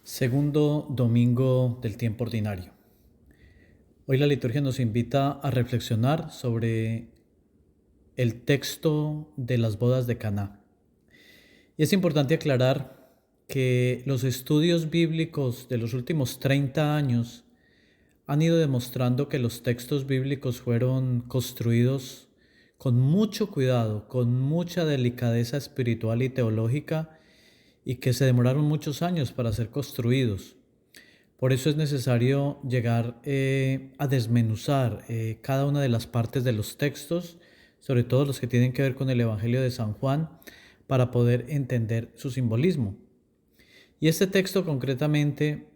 Segundo domingo del tiempo ordinario. Hoy la liturgia nos invita a reflexionar sobre el texto de las bodas de Caná. Y es importante aclarar que los estudios bíblicos de los últimos 30 años han ido demostrando que los textos bíblicos fueron construidos con mucho cuidado, con mucha delicadeza espiritual y teológica, y que se demoraron muchos años para ser construidos. Por eso es necesario llegar a desmenuzar cada una de las partes de los textos, sobre todo los que tienen que ver con el Evangelio de San Juan, para poder entender su simbolismo. Y este texto concretamente,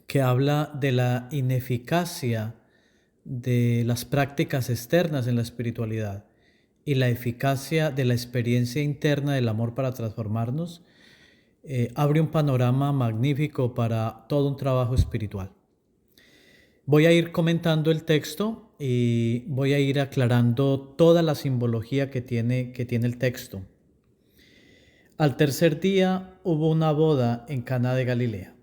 que habla de la ineficacia de las prácticas externas en la espiritualidad y la eficacia de la experiencia interna del amor para transformarnos, abre un panorama magnífico para todo un trabajo espiritual. Voy a ir comentando el texto y voy a ir aclarando toda la simbología que tiene el texto. Al tercer día hubo una boda en Caná de Galilea.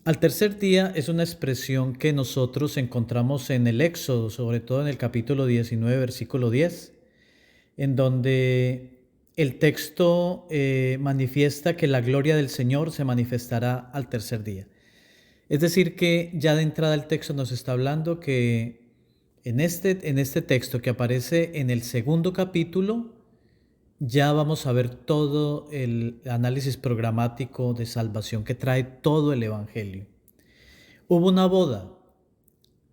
Al tercer día es una expresión que nosotros encontramos en el Éxodo, sobre todo en el capítulo 19, versículo 10, en donde el texto manifiesta que la gloria del Señor se manifestará al tercer día. Es decir, que ya de entrada el texto nos está hablando que en este texto que aparece en el segundo capítulo, ya vamos a ver todo el análisis programático de salvación que trae todo el Evangelio. Hubo una boda.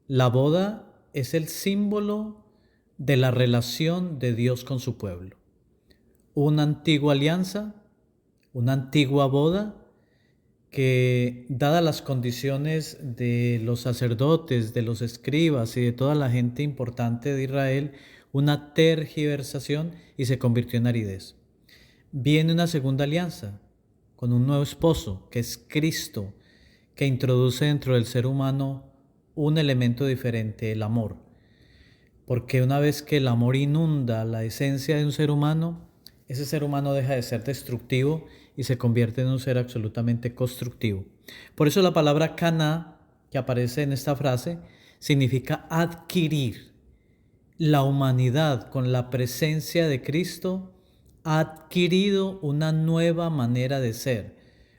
La boda es el símbolo de la relación de Dios con su pueblo. Una antigua alianza, una antigua boda que, dadas las condiciones de los sacerdotes, de los escribas y de toda la gente importante de Israel, una tergiversación y se convirtió en aridez. Viene una segunda alianza con un nuevo esposo, que es Cristo, que introduce dentro del ser humano un elemento diferente, el amor. Porque una vez que el amor inunda la esencia de un ser humano, ese ser humano deja de ser destructivo y se convierte en un ser absolutamente constructivo. Por eso la palabra Caná, que aparece en esta frase, significa adquirir. La humanidad, con la presencia de Cristo, ha adquirido una nueva manera de ser,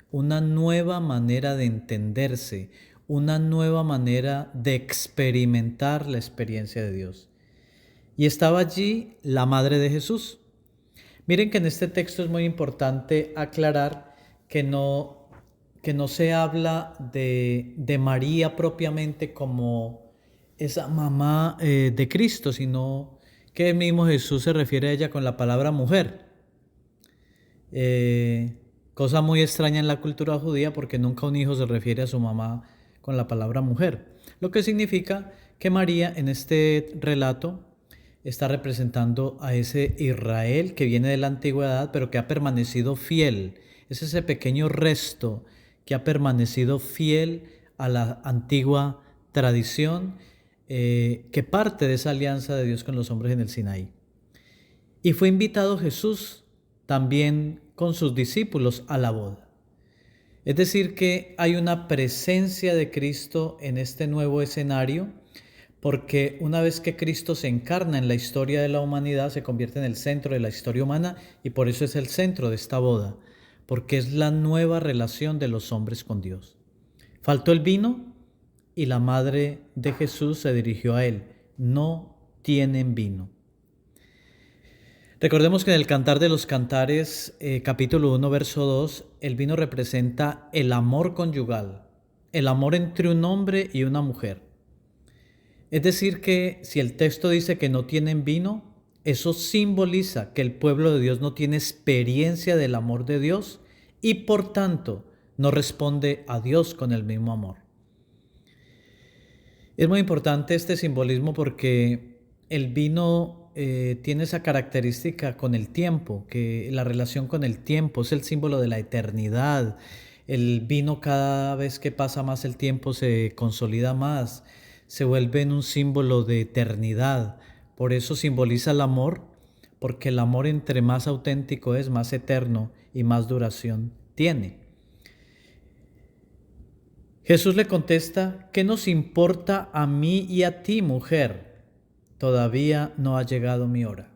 una nueva manera de entenderse, una nueva manera de experimentar la experiencia de Dios. Y estaba allí la madre de Jesús. Miren que en este texto es muy importante aclarar que no se habla de María propiamente como esa mamá de Cristo, sino que el mismo Jesús se refiere a ella con la palabra mujer. Cosa muy extraña en la cultura judía, porque nunca un hijo se refiere a su mamá con la palabra mujer. Lo que significa que María en este relato está representando a ese Israel que viene de la antigüedad, pero que ha permanecido fiel. Es ese pequeño resto que ha permanecido fiel a la antigua tradición, que parte de esa alianza de Dios con los hombres en el Sinaí. Y fue invitado Jesús también con sus discípulos a la boda. Es decir, que hay una presencia de Cristo en este nuevo escenario, porque una vez que Cristo se encarna en la historia de la humanidad, se convierte en el centro de la historia humana, y por eso es el centro de esta boda, porque es la nueva relación de los hombres con Dios. Faltó el vino y la madre de Jesús se dirigió a él. No tienen vino. Recordemos que en el Cantar de los Cantares, capítulo 1, verso 2, el vino representa el amor conyugal, el amor entre un hombre y una mujer. Es decir, que si el texto dice que no tienen vino, eso simboliza que el pueblo de Dios no tiene experiencia del amor de Dios y por tanto no responde a Dios con el mismo amor. Es muy importante este simbolismo porque el vino tiene esa característica con el tiempo, que la relación con el tiempo es el símbolo de la eternidad. El vino, cada vez que pasa más el tiempo, se consolida más, se vuelve en un símbolo de eternidad. Por eso simboliza el amor, porque el amor entre más auténtico es, más eterno y más duración tiene. Jesús le contesta: ¿qué nos importa a mí y a ti, mujer? Todavía no ha llegado mi hora.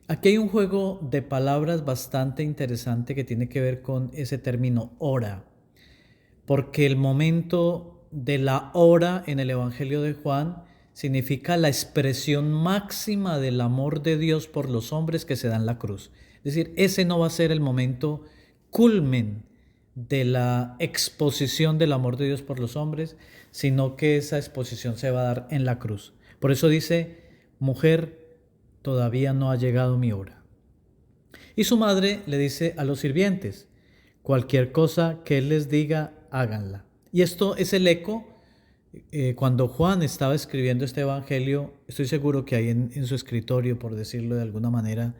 Aquí hay un juego de palabras bastante interesante que tiene que ver con ese término hora, porque el momento de la hora en el Evangelio de Juan significa la expresión máxima del amor de Dios por los hombres que se da en la cruz. Es decir, ese no va a ser el momento culmen de la exposición del amor de Dios por los hombres, sino que esa exposición se va a dar en la cruz. Por eso dice: mujer, todavía no ha llegado mi hora. Y su madre le dice a los sirvientes: cualquier cosa que él les diga, háganla. Y esto es el eco. Cuando Juan estaba escribiendo este evangelio, estoy seguro que ahí en su escritorio, por decirlo de alguna manera,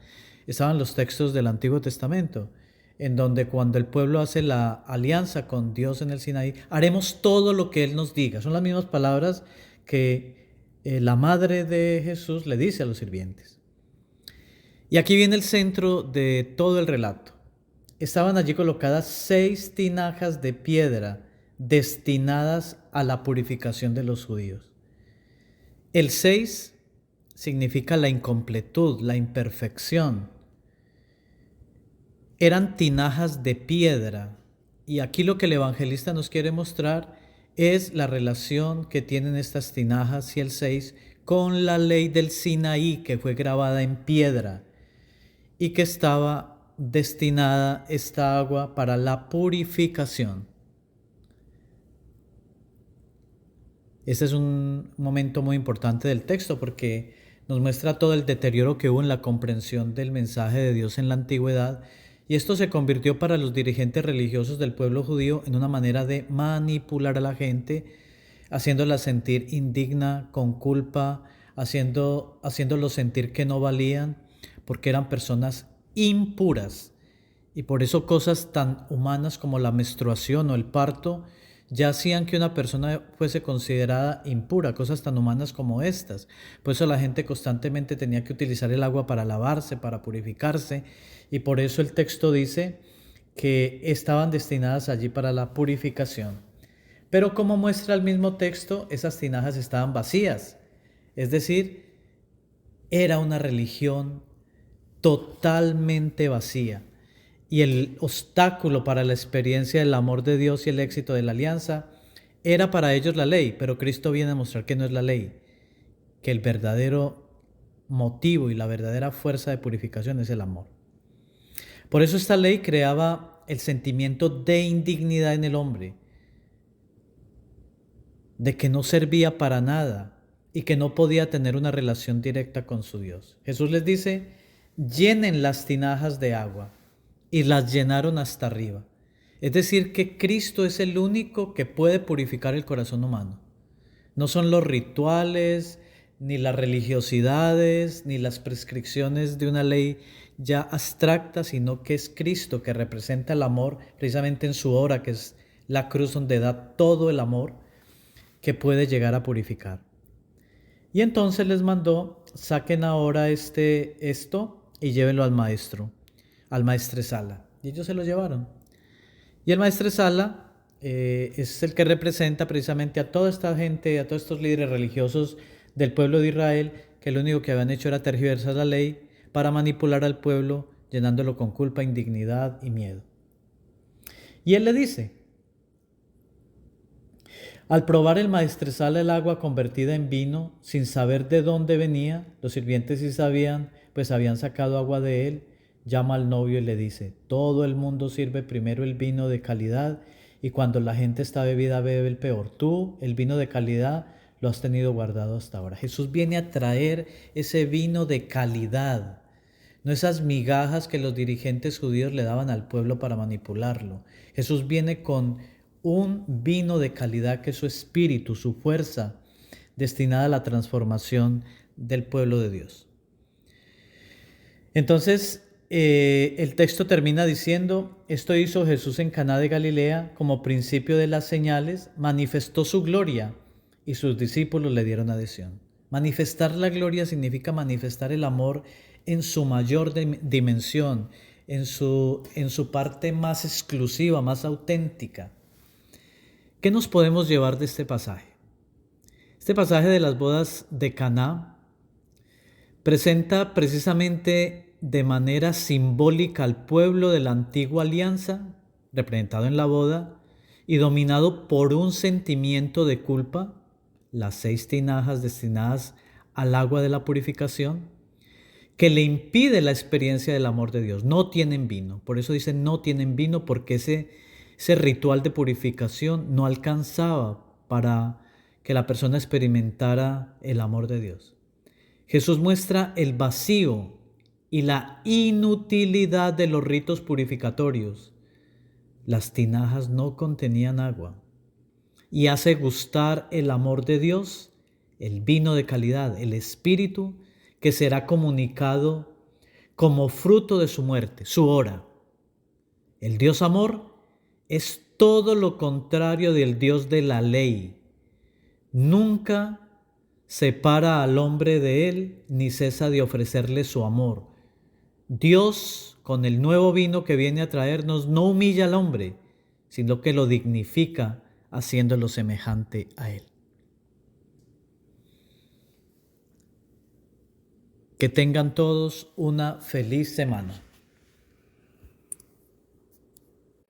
estaban los textos del Antiguo Testamento, en donde cuando el pueblo hace la alianza con Dios en el Sinaí: haremos todo lo que Él nos diga. Son las mismas palabras que la madre de Jesús le dice a los sirvientes. Y aquí viene el centro de todo el relato. Estaban allí colocadas 6 tinajas de piedra destinadas a la purificación de los judíos. El 6 significa la incompletud, la imperfección. Eran tinajas de piedra. Y aquí lo que el evangelista nos quiere mostrar es la relación que tienen estas tinajas y el 6 con la ley del Sinaí, que fue grabada en piedra y que estaba destinada esta agua para la purificación. Este es un momento muy importante del texto porque nos muestra todo el deterioro que hubo en la comprensión del mensaje de Dios en la antigüedad, y esto se convirtió para los dirigentes religiosos del pueblo judío en una manera de manipular a la gente, haciéndola sentir indigna, con culpa, haciéndolos sentir que no valían, porque eran personas impuras. Y por eso cosas tan humanas como la menstruación o el parto ya hacían que una persona fuese considerada impura, cosas tan humanas como estas. Por eso la gente constantemente tenía que utilizar el agua para lavarse, para purificarse, y por eso el texto dice que estaban destinadas allí para la purificación. Pero como muestra el mismo texto, esas tinajas estaban vacías, es decir, era una religión totalmente vacía. Y el obstáculo para la experiencia del amor de Dios y el éxito de la alianza era para ellos la ley, pero Cristo viene a mostrar que no es la ley, que el verdadero motivo y la verdadera fuerza de purificación es el amor. Por eso esta ley creaba el sentimiento de indignidad en el hombre, de que no servía para nada y que no podía tener una relación directa con su Dios. Jesús les dice: llenen las tinajas de agua. Y las llenaron hasta arriba. Es decir, que Cristo es el único que puede purificar el corazón humano. No son los rituales, ni las religiosidades, ni las prescripciones de una ley ya abstracta, sino que es Cristo que representa el amor precisamente en su obra, que es la cruz, donde da todo el amor que puede llegar a purificar. Y entonces les mandó: saquen ahora esto y llévenlo al maestro, al maestresala. Y ellos se lo llevaron. Y el maestresala es el que representa precisamente a toda esta gente, a todos estos líderes religiosos del pueblo de Israel, que lo único que habían hecho era tergiversar la ley para manipular al pueblo, llenándolo con culpa, indignidad y miedo. Y él le dice: al probar el maestresala el agua convertida en vino, sin saber de dónde venía, los sirvientes sí sabían, pues habían sacado agua de él. Llama al novio y le dice: todo el mundo sirve primero el vino de calidad, y cuando la gente está bebida bebe el peor. Tú, el vino de calidad, lo has tenido guardado hasta ahora. Jesús viene a traer ese vino de calidad, no esas migajas que los dirigentes judíos le daban al pueblo para manipularlo. Jesús viene con un vino de calidad que es su espíritu, su fuerza, destinada a la transformación del pueblo de Dios. Entonces, el texto termina diciendo: esto hizo Jesús en Caná de Galilea como principio de las señales, manifestó su gloria y sus discípulos le dieron adhesión. Manifestar la gloria significa manifestar el amor en su mayor dimensión, en su parte más exclusiva, más auténtica. ¿Qué nos podemos llevar de este pasaje? Este pasaje de las bodas de Caná presenta precisamente de manera simbólica al pueblo de la antigua alianza, representado en la boda, y dominado por un sentimiento de culpa, las 6 tinajas destinadas al agua de la purificación, que le impide la experiencia del amor de Dios. No tienen vino. Por eso dicen no tienen vino, porque ese ritual de purificación no alcanzaba para que la persona experimentara el amor de Dios. Jesús muestra el vacío y la inutilidad de los ritos purificatorios. Las tinajas no contenían agua y hace gustar el amor de Dios, el vino de calidad, el Espíritu, que será comunicado como fruto de su muerte, su hora. El Dios amor es todo lo contrario del Dios de la ley. Nunca separa al hombre de él ni cesa de ofrecerle su amor. Dios, con el nuevo vino que viene a traernos, no humilla al hombre, sino que lo dignifica haciéndolo semejante a él. Que tengan todos una feliz semana.